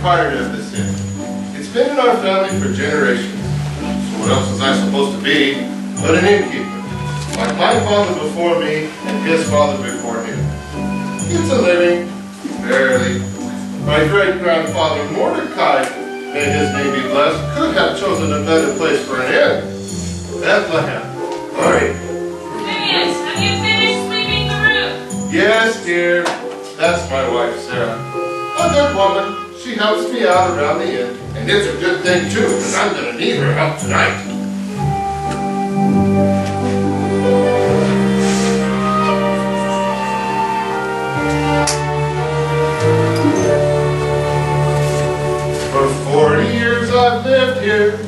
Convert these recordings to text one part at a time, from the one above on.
proprietor of this inn. It's been in our family for generations. So what else was I supposed to be but an innkeeper? Like my father before me and his father before him. It's a living, barely. My great-grandfather Mordecai, may his name be blessed, could have chosen a better place for an inn. Bethlehem. Hurry. Phineas, have you finished sweeping the room? Yes, dear. That's my wife, Sarah. A good woman. She helps me out around the inn. And it's a good thing, too, because I'm going to need her help tonight. For 40 years I've lived here,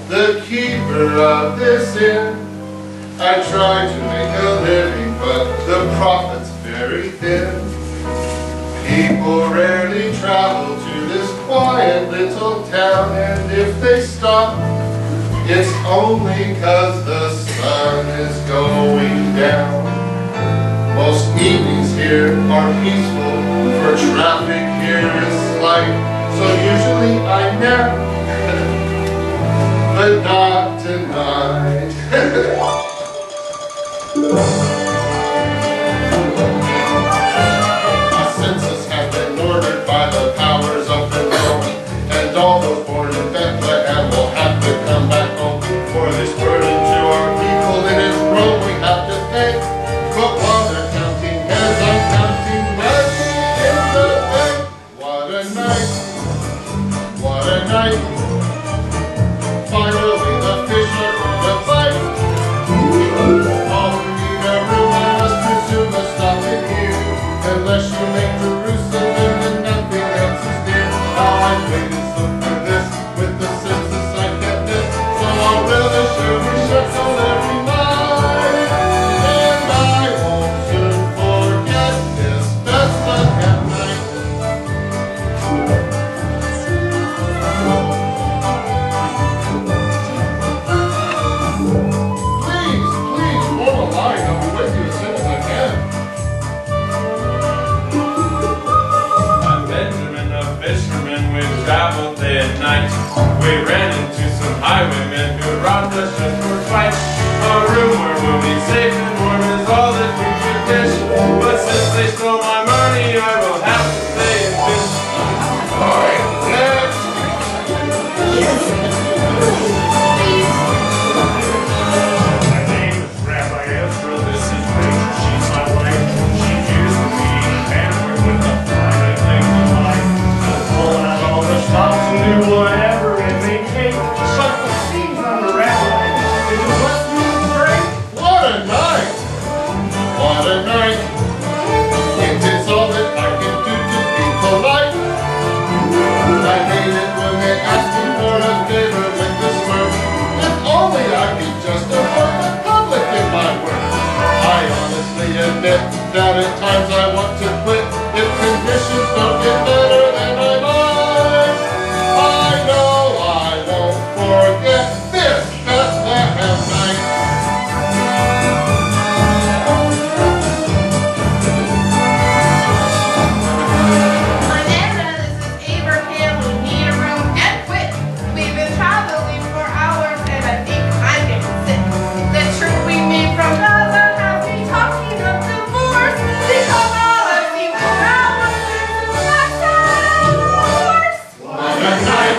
the keeper of this inn. I try to make a living, but the profit's very thin. People rarely travel to this quiet little town, and if they stop, it's only 'cause the sun is going down. Most evenings here are peaceful, for traffic here is slight, so usually I nap, but not tonight. A census has been ordered by the powers of the world, and all those born in Bethlehem will have to come back home. For this burden to our people, it is wrong we have to pay. But while they're counting heads, I'm counting money in the bank. What a night! What a night! Finally the fish are on the bite. All who need a room, I must presume to stop it here. Unless you make Jerusalem and nothing else is dear. How I've waited so for this, with the census I kept this. So I'll rather show me shirts on every night. And I won't soon forget this Bethlehem night. Please, form a line. I'll be with you as soon as I can. I'm Benjamin, a fisherman. We traveled day and night. We ran into some highwaymen who robbed us just for fight. A room where we'll be safe and warm is all that we could dish. But since they stole my money, I will have to stay and fish. Alright, next. My name is Rabbi Ezra. This is Rachel. She's my wife. She's used to being a pampered with the finer things in life. I'll pull out all the stops and do whatever it may take. But the scenes on the rabbi is what we break. What a night! What a night! It is all that I can do to be polite. I hate it when they ask me for a favor with the smirk. If only I could just avoid the public in my work. I honestly admit that at times I want to quit. If conditions don't get better, then I might. I know I won't forget this Bethlehem night. I'm Ezra, this is Abraham. We need a room and quit. We've been traveling for hours and I think I'm getting sick. The trip we made from Gaza has me talking of divorce. Because all I've seen for hours is my divorce. What a night!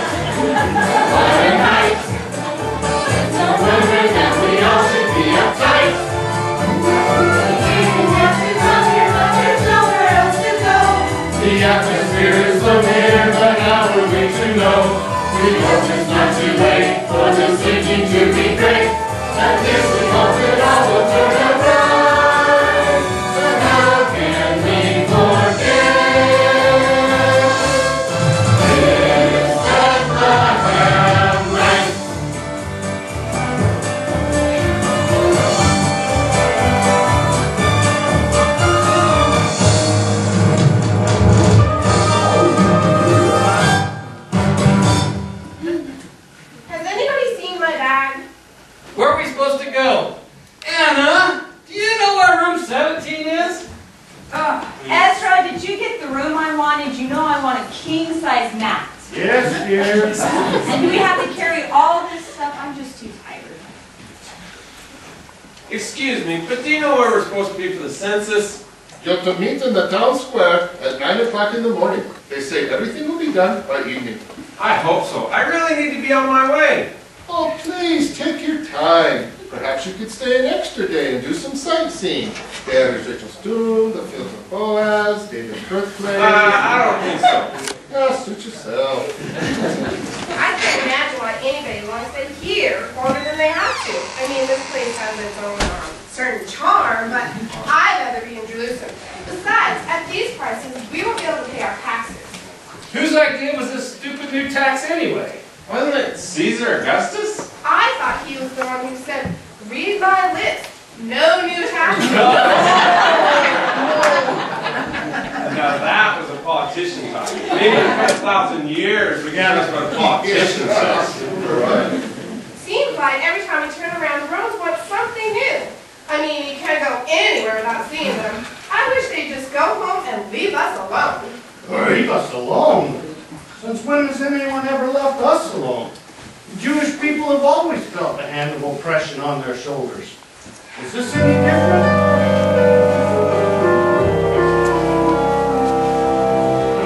What a night! It's no wonder that we all should be uptight. The atmosphere is so near, but how are we to know? We hope it's not too late for this evening to be great. At this we hope that all will turn out right. But how can we forget this Bethlehem night? Has anybody seen my bag? Where are we supposed to go? Anna, do you know where room 17 is? Ezra, did you get the room I wanted? You know I want a king-size mat. Yes, dear. And do we have to carry all this stuff? I'm just too tired. Excuse me, but do you know where we're supposed to be for the census? You're to meet in the town square at 9 o'clock in the morning. They say everything will be done by evening. I hope so. I really need to be on my way. Oh, please, take your time. Perhaps you could stay an extra day and do some sightseeing. There is Rachel's tomb, the fields of Boaz, David's birthplace. I don't think so. Yeah, suit yourself. I can't imagine why anybody wants to stay here longer than they have to. I mean, this place has its own certain charm, but I'd rather be in Jerusalem. Besides, at these prices, we won't be able to pay our taxes. Whose idea was this stupid new tax anyway? Wasn't it Caesar Augustus? I thought he was the one who said, read my list. No new taxes. Now that was a politician talking. Maybe in 1,000 years we can that's what a politician says. Right. Seems like every time we turn around, the roads want something new. I mean, you can't go anywhere without seeing them. I wish they'd just go home and leave us alone. Leave us alone? Since when has anyone ever left us alone? Jewish people have always felt the hand of oppression on their shoulders. Is this any different?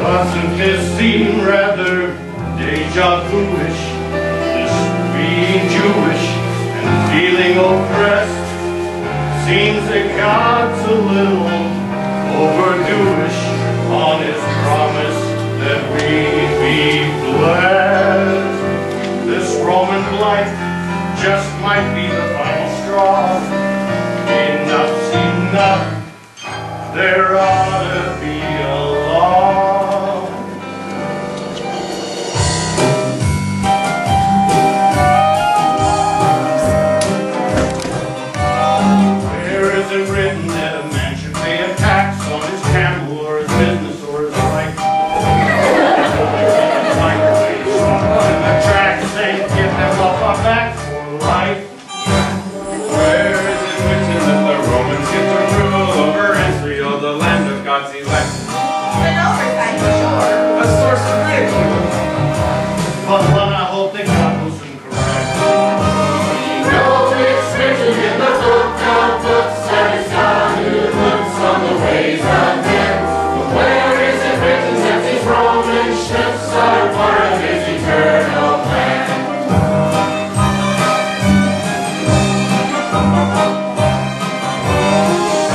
Doesn't this seem rather deja vu-ish? This being Jewish and feeling oppressed seems that God's a little overdue-ish on his promise that we'd be blessed. This Roman blight just might be the final straw. Enough's enough. There ought to be a law. Where is it written that a man should pay a tax on his camel or his business or his life? And the tracks ain't get them off our backs for life. Where is it written that the Romans get to rule over Israel, the land of God's elect? An oversight, sure. A source of ridicule. But one I hope that God was incorrect. No, it's written in the book of books that is God who looks on the ways of men. But where is it written that these Roman ships are part of his eternal plan?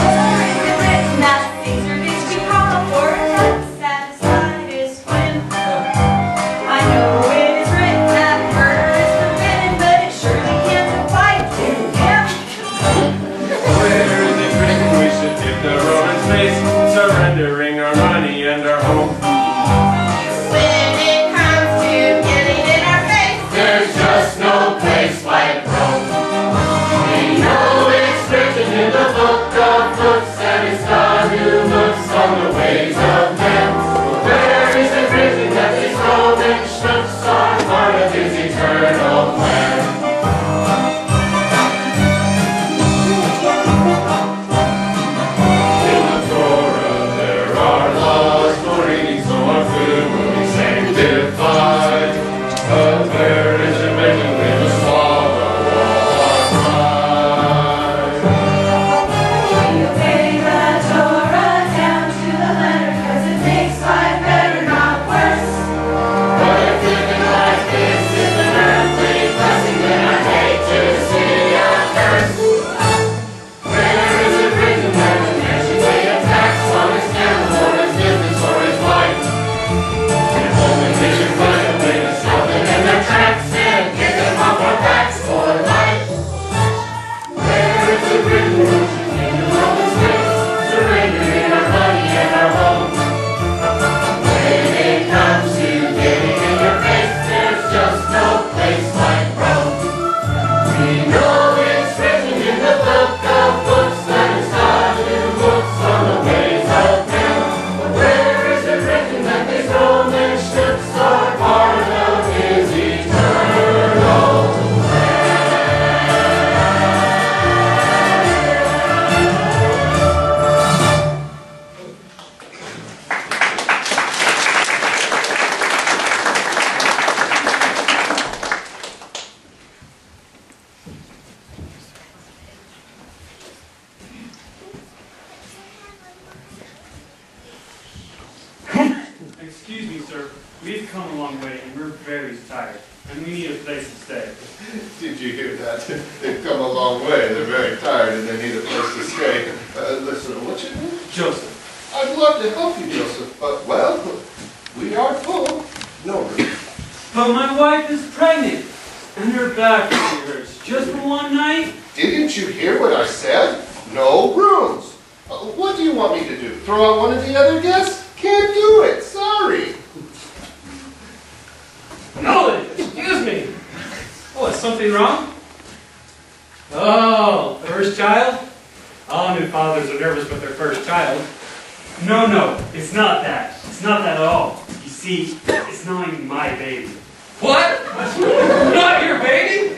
Where is it written that Caesar bids you call for a tax satisfied his whim? I know it is written that murder is forbidden, but it surely can't apply to him. Where is it written we should give the Romans face, surrendering our money and our home? When it comes to getting in our face, There's just no place like Rome. We know it's written in the book of books that it's God who looks on the ways of men. But where is it written that these Roman ships are part of his eternal plan? In the Torah there are laws for eating, so our food will be sanctified. But where is it written we must swallow all our pride? We obey the Torah down to the letter, 'cause it makes life better, not worse. But if living like this is an earthly blessing, then I hate to see a curse. Where is it written that a man should pay a tax on his camel or his business or his life? If only they should find a way to stop them in their tracks and place to stay. Did you hear that? They've come a long way. They're very tired and they need a place to stay. Listen, what's your name? Joseph. I'd love to help you, Joseph, but, well, we are full. No room. But my wife is pregnant, and her back really hurts. Just for one night? Didn't you hear what I said? No rooms. What do you want me to do? Throw out one of the other guests? Can't do it. Sorry. No, excuse me. Oh, is something wrong? Oh, first child? All new fathers are nervous with their first child. No, it's not that. It's not that at all. You see, it's not even my baby. What? Not your baby?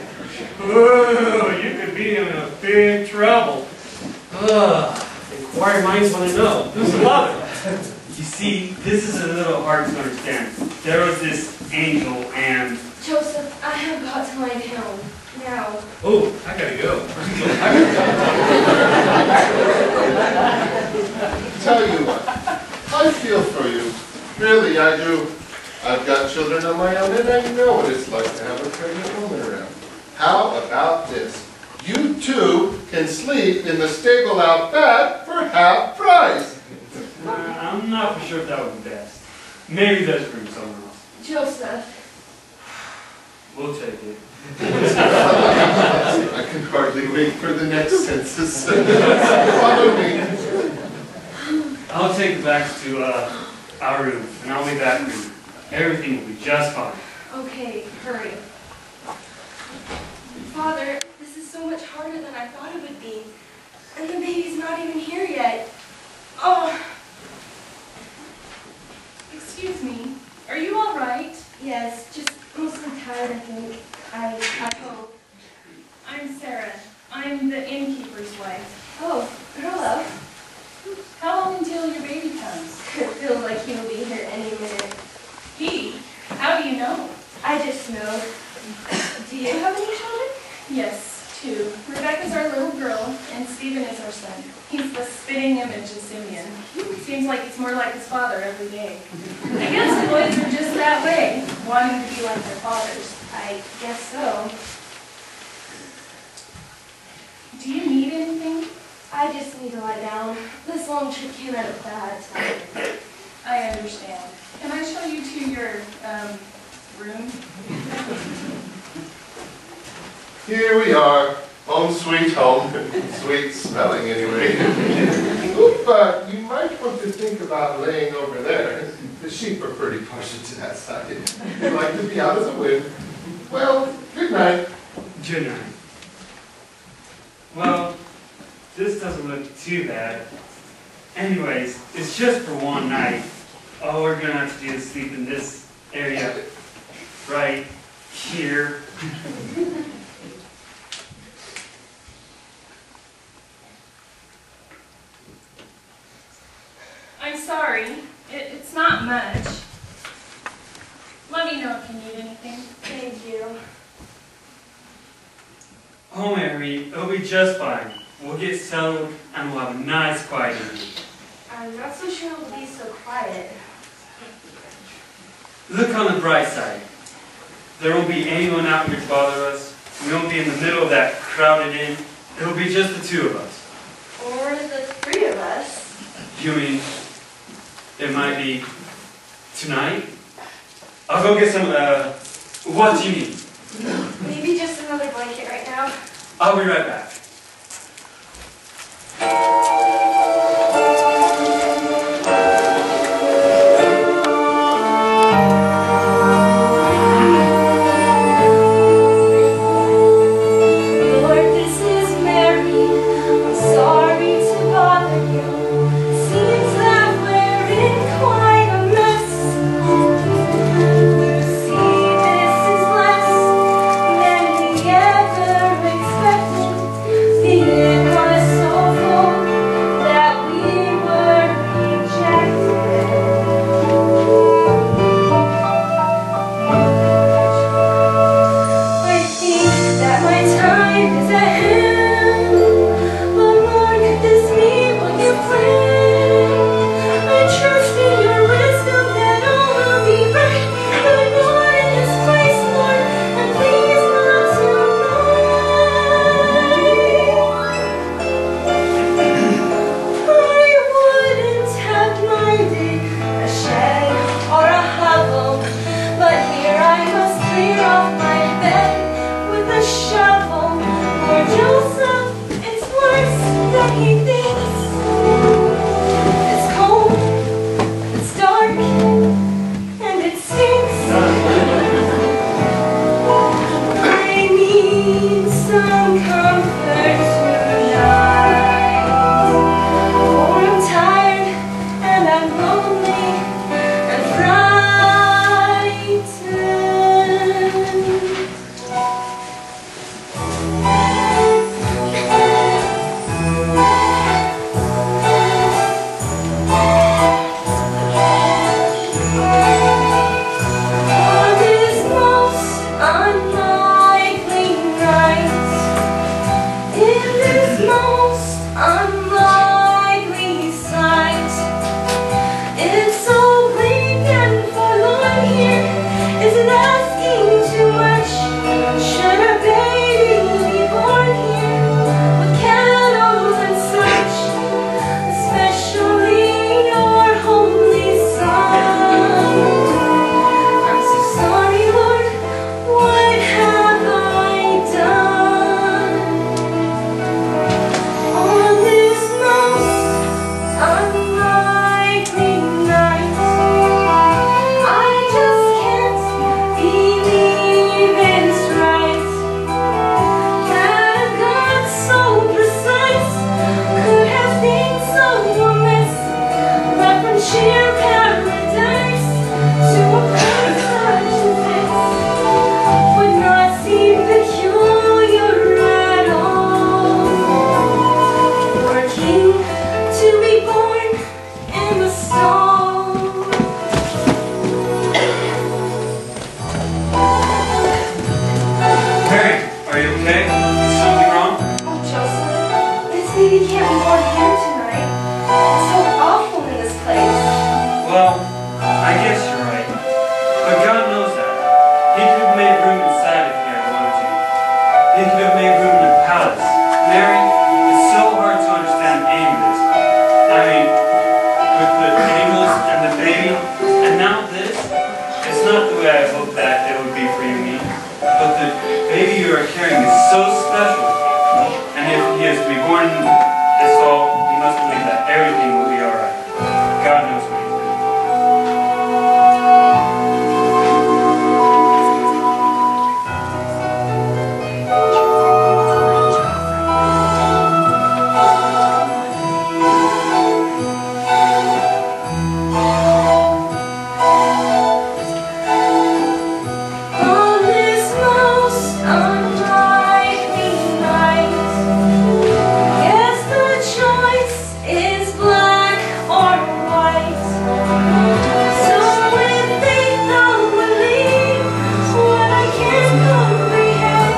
Oh, you could be in a big trouble. Inquiring minds want to know. Who's the mother? You see, this is a little hard to understand. There was this angel and... Joseph, I have got to lie down. Now. Oh, I gotta go. Tell you what, I feel for you. Really, I do. I've got children of my own, and I know what it's like to have a pregnant woman around. How about this? You two can sleep in the stable out back for half price. I'm not for sure if that would be best. Maybe there's room somewhere else. Joseph. We'll take it. I can hardly wait for the next census. Follow me. I'll take the bags to our room, and I'll be back soon. Everything will be just fine. Okay, hurry. Father, this is so much harder than I thought it would be. And the baby's not even here yet. Oh. Excuse me. Are you all right? Yes, just mostly tired, I think. I hope. I'm Sarah. I'm the innkeeper's wife. Oh, hello. How long until your baby comes? It feels like he'll be here any minute. He? How do you know? I just know. Do you have any children? Yes, two. Rebecca's our little girl, and Stephen is our son. He's the spitting image of Simeon. Seems like it's more like his father every day. I guess boys are just that way, wanting to be like their fathers. I guess so. Do you need anything? I just need to lie down. This long trip came at a bad time. I understand. Can I show you to your, room? Here we are. Home sweet home. Sweet smelling anyway. But you might want to think about laying over there. The sheep are pretty partial to that side. They like to be out of the wind. Well, good night. Good night. Well, this doesn't look too bad. Anyways, it's just for one night. All we're gonna have to do is sleep in this area right here. I'm sorry. It's not much. Let me know if you need anything. Thank you. Oh, Mary, it'll be just fine. We'll get settled and we'll have a nice quiet evening. I'm not so sure it'll be so quiet. Look on the bright side. There won't be anyone out here to bother us. We won't be in the middle of that crowded inn. It'll be just the two of us. Or the three of us. You mean it might be tonight? I'll go get some, what do you need? Maybe just another blanket right now. I'll be right back. The inn was so full. some comfort tonight. For I'm tired and I'm lonely and frightened. On this most unlikely night, in this most unlikely sight, it's so bleak and forlorn here. Is it asking too much? Should a baby be born here? With candles and such, especially your holy son. I'm so sorry, Lord, what have I done? On this most unlikely night, I just can't believe it's right that a God so precise could have things so amiss, that from sheer paradise to a place such as this would not seem peculiar at all. For a king to be born in the stall. Mary, are you okay? Is something wrong? Oh, Joseph, this baby can't be born here tonight. It's so awful in this place. Well, I guess you're right. But God knows that. He could have made room inside if he had wanted to. He could have made room in the palace. Mary, it's so hard to understand any of this. I mean, with the angels and the baby, and now this, it's not the way I hoped that it would be for you and me. But the baby you are carrying is so special. And if he is to be born in this stall, you must believe that everything will be alright. God knows what he's doing. On this most unlikely night, yes, the choice is black or white. So with faith I'll believe what I can't comprehend.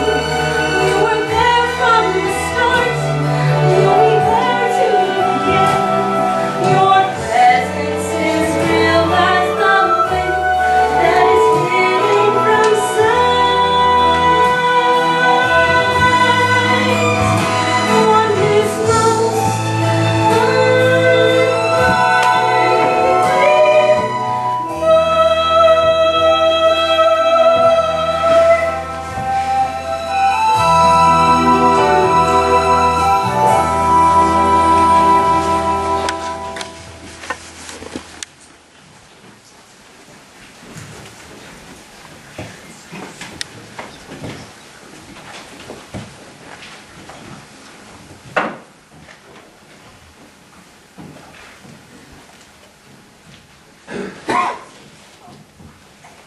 You were there from the start, you'll be there to the end. Your presence is real as the wind that is hidden from sight. On this most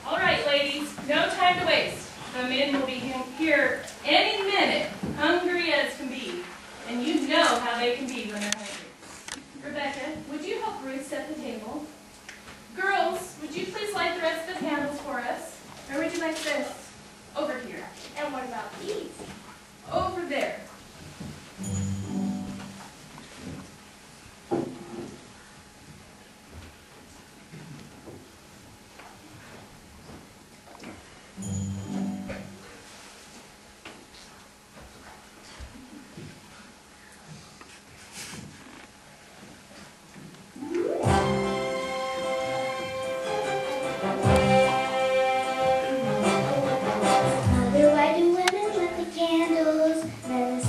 All right, ladies, no time to waste. The men will be here any minute, hungry as can be. And you know how they can be when they're hungry. Rebecca, would you help Ruth set the table? Girls, would you please light the rest of the candles for us? Or would you like this? Over here. And what about these? Over there. Mother, why do women lit the candles? Men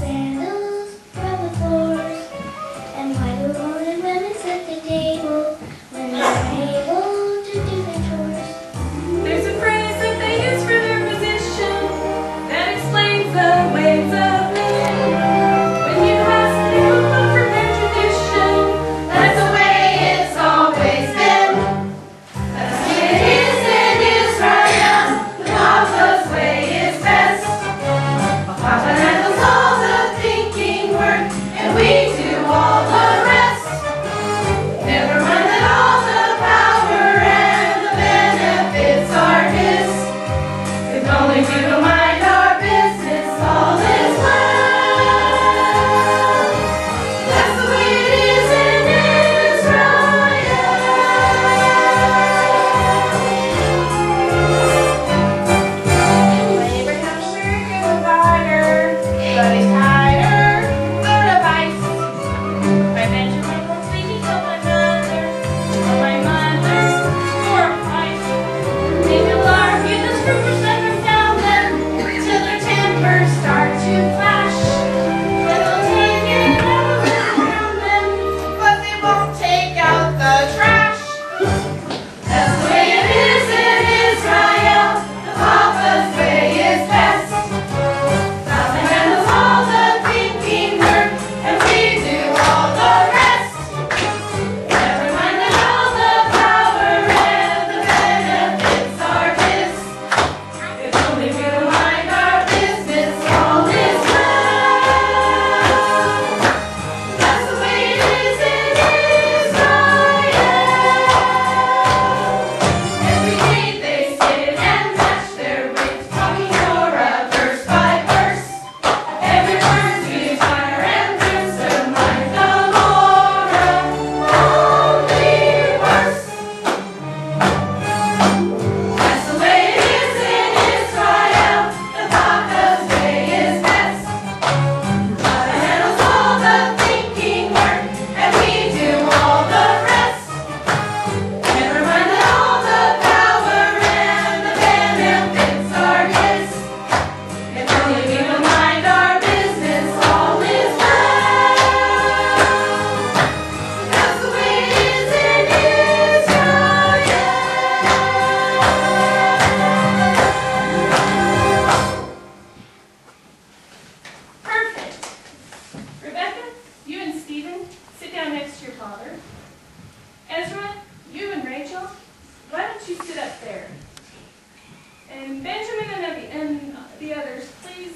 please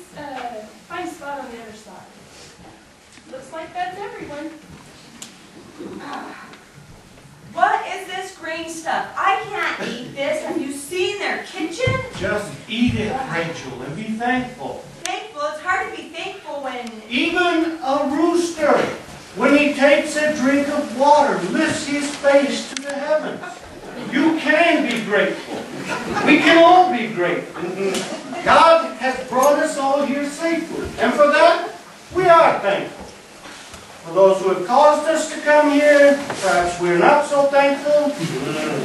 find a spot on the other side. Looks like that's everyone. What is this green stuff? I can't eat this. Have you seen their kitchen? Just eat it, Rachel, and be thankful. Thankful? It's hard to be thankful when... Even a rooster, when he takes a drink of water, lifts his face to the heavens. You can be grateful. We can all be grateful. God has brought us all here safely, and for that, we are thankful. For those who have caused us to come here, perhaps we're not so thankful.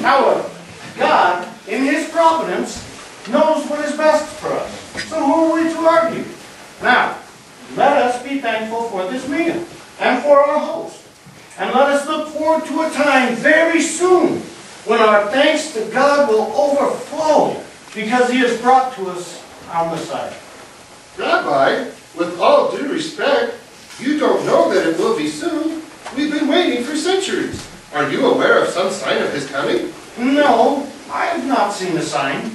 However, God, in His providence, knows what is best for us. So who are we to argue? Now, let us be thankful for this meal and for our host. And let us look forward to a time very soon when our thanks to God will overflow because He has brought to us our Messiah. Rabbi, with all due respect, you don't know that it will be soon. We've been waiting for centuries. Are you aware of some sign of His coming? No, I have not seen a sign.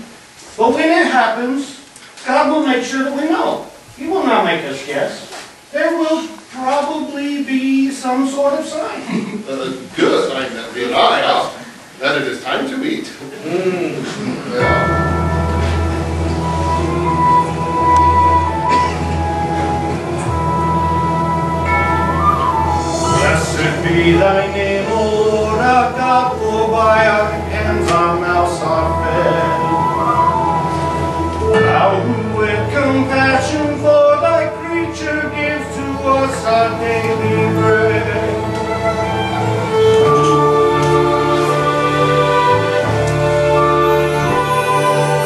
But when it happens, God will make sure that we know. He will not make us guess. There will probably be some sort of sign. Good sign that we know that it is time to eat. Yeah. Blessed be thy name, O Lord our God, for by our hands our mouths are fed. Thou who with compassion for thy creature gives to us our daily bread.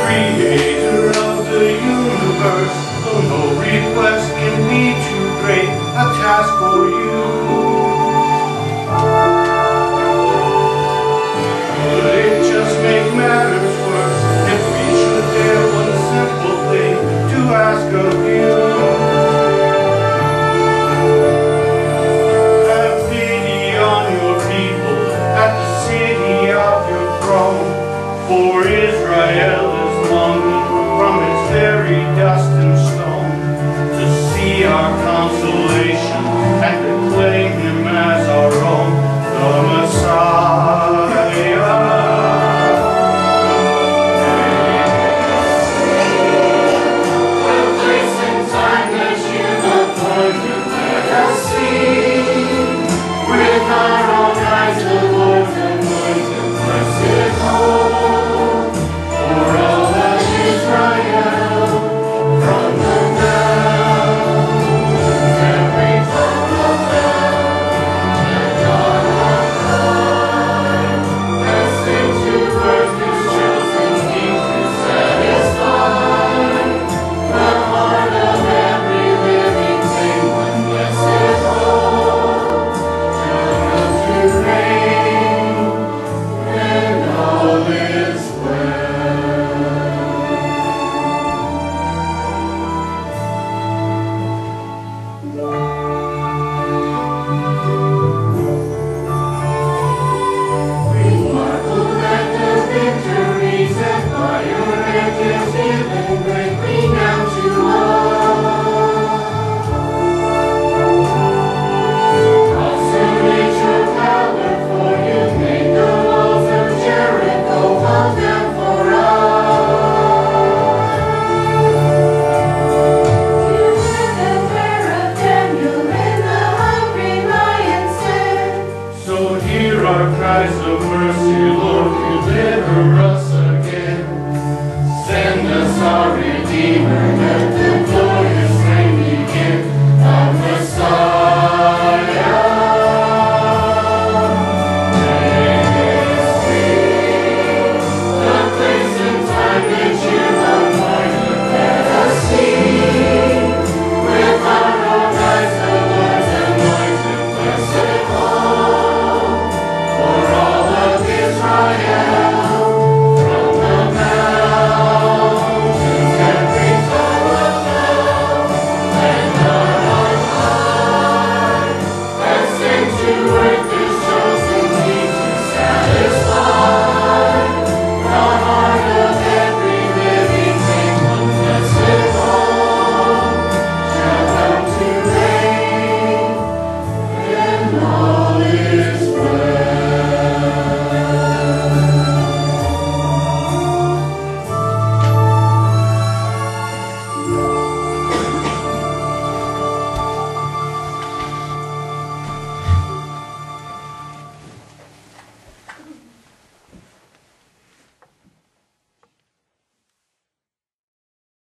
Creator of the universe, though no request can be too great, a task for you